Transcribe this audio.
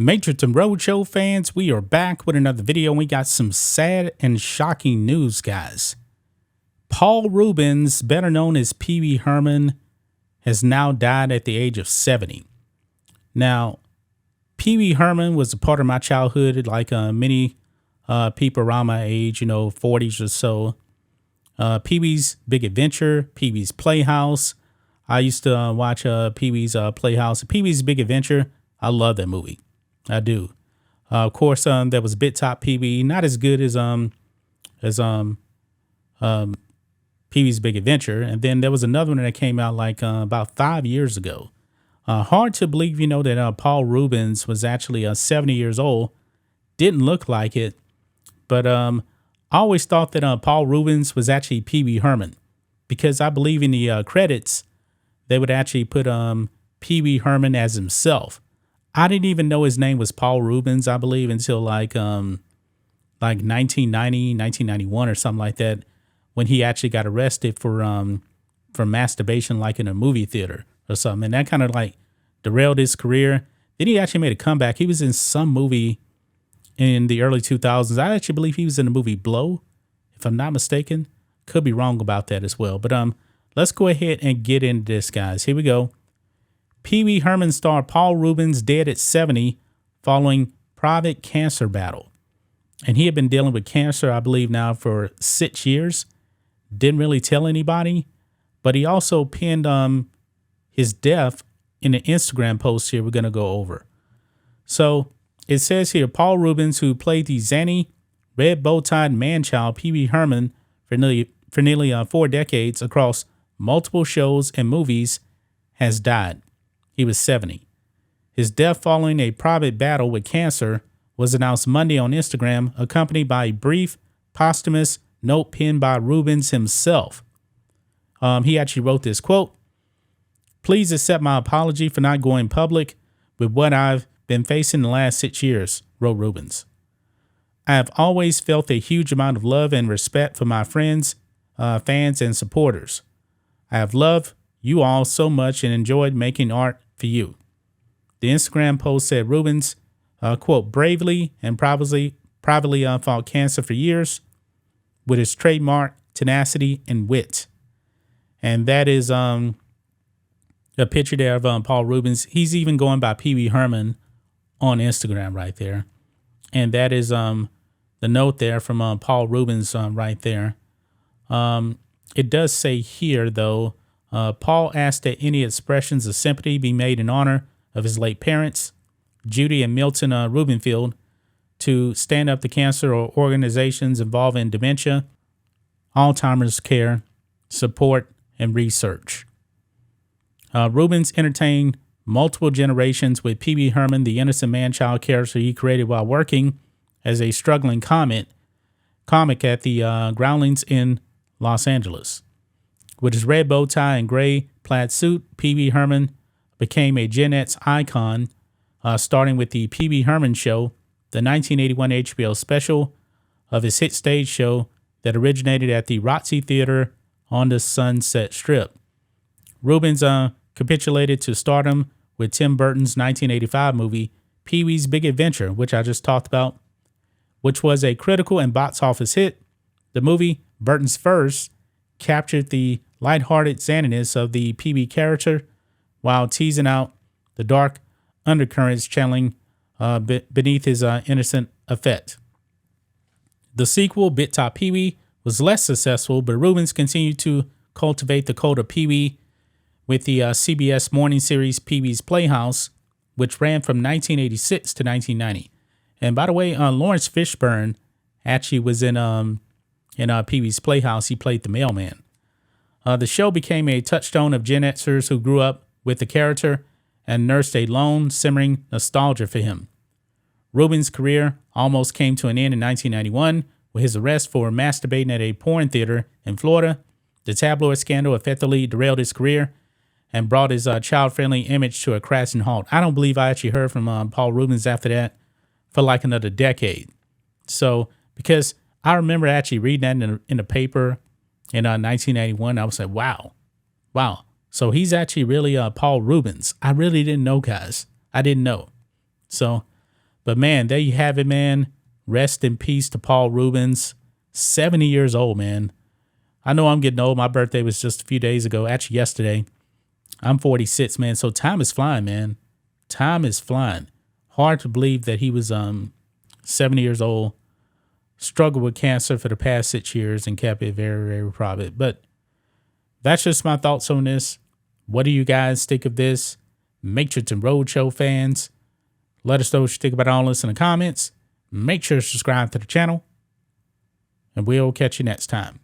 Matrixx and Rhodes show fans, we are back with another video, and we got some sad and shocking news, guys. Paul Reubens, better known as Pee Wee Herman, has now died at the age of 70. Now, Pee Wee Herman was a part of my childhood, like many people around my age, 40s or so. Pee Wee's Big Adventure, Pee Wee's Playhouse. I used to watch Pee Wee's Playhouse. Pee Wee's Big Adventure, I love that movie. I do. Of course, there was Bit Top Pee Wee, not as good as Pee Wee's Big Adventure, and then there was another one that came out like about 5 years ago. Hard to believe, that Paul Reubens was actually 70 years old. Didn't look like it, but I always thought that Paul Reubens was actually Pee Wee Herman, because I believe in the credits they would actually put Pee Wee Herman as himself. I didn't even know his name was Paul Reubens, I believe, until like 1990, 1991 or something like that, when he actually got arrested for masturbation, like in a movie theater or something. And that kind of like derailed his career. Then he actually made a comeback. He was in some movie in the early 2000s. I actually believe he was in the movie Blow, if I'm not mistaken. Could be wrong about that as well. But let's go ahead and get into this, guys. Here we go. Pee Wee Herman star Paul Reubens dead at 70 following private cancer battle. And he had been dealing with cancer, I believe, now for 6 years. Didn't really tell anybody. But he also pinned his death in an Instagram post here we're going to go over. So it says here, Paul Reubens, who played the zany, red bow-tied man-child Pee Wee Herman for nearly 4 decades across multiple shows and movies, has died. He was 70. His death following a private battle with cancer was announced Monday on Instagram, accompanied by a brief, posthumous note penned by Reubens himself. He actually wrote this, quote, "Please accept my apology for not going public with what I've been facing the last 6 years," wrote Reubens. "I have always felt a huge amount of love and respect for my friends, fans, and supporters. I have loved you all so much and enjoyed making art for you." The Instagram post said Reubens, quote, "bravely and privately fought cancer for years with his trademark tenacity and wit." And that is a picture there of Paul Reubens. He's even going by Pee Wee Herman on Instagram right there. And that is the note there from Paul Reubens right there. It does say here, though, Paul asked that any expressions of sympathy be made in honor of his late parents, Judy and Milton Rubenfield, to stand up to cancer or organizations involved in dementia, Alzheimer's care, support, and research. Reubens entertained multiple generations with Pee Wee Herman, the innocent man-child character he created while working as a struggling comic at the Groundlings in Los Angeles. With his red bow tie and gray plaid suit, Pee Wee Herman became a Gen X icon, starting with the Pee Wee Herman Show, the 1981 HBO special of his hit stage show that originated at the Roxy Theater on the Sunset Strip. Reubens capitulated to stardom with Tim Burton's 1985 movie Pee Wee's Big Adventure, which I just talked about, which was a critical and box office hit. The movie, Burton's first, captured the lighthearted zaniness of the Pee Wee character while teasing out the dark undercurrents channeling beneath his innocent effect. The sequel, Bit Top Pee Wee, was less successful, but Reubens continued to cultivate the cult of Pee Wee with the CBS morning series Pee Wee's Playhouse, which ran from 1986 to 1990. And by the way, Lawrence Fishburne actually was in Pee Wee's Playhouse. He played the mailman. The show became a touchstone of Gen Xers who grew up with the character and nursed a lone, simmering nostalgia for him. Reubens' career almost came to an end in 1991 with his arrest for masturbating at a porn theater in Florida. The tabloid scandal effectively derailed his career and brought his child-friendly image to a crashing halt. I don't believe I actually heard from Paul Reubens after that for like another decade. So, because I remember actually reading that in the paper in 1981, I was like, wow. So he's actually really Paul Reubens. I really didn't know, guys. I didn't know. So But man, there you have it, man. Rest in peace to Paul Reubens, 70 years old, man. I know I'm getting old. My birthday was just a few days ago, actually yesterday. I'm 46, man. So time is flying, man. Time is flying. Hard to believe that he was 70 years old, struggled with cancer for the past 6 years and kept it very, very private. But that's just my thoughts on this. What do you guys think of this? Matrixx and Rhodes show fans, let us know what you think about all this in the comments. Make sure to subscribe to the channel, and we'll catch you next time.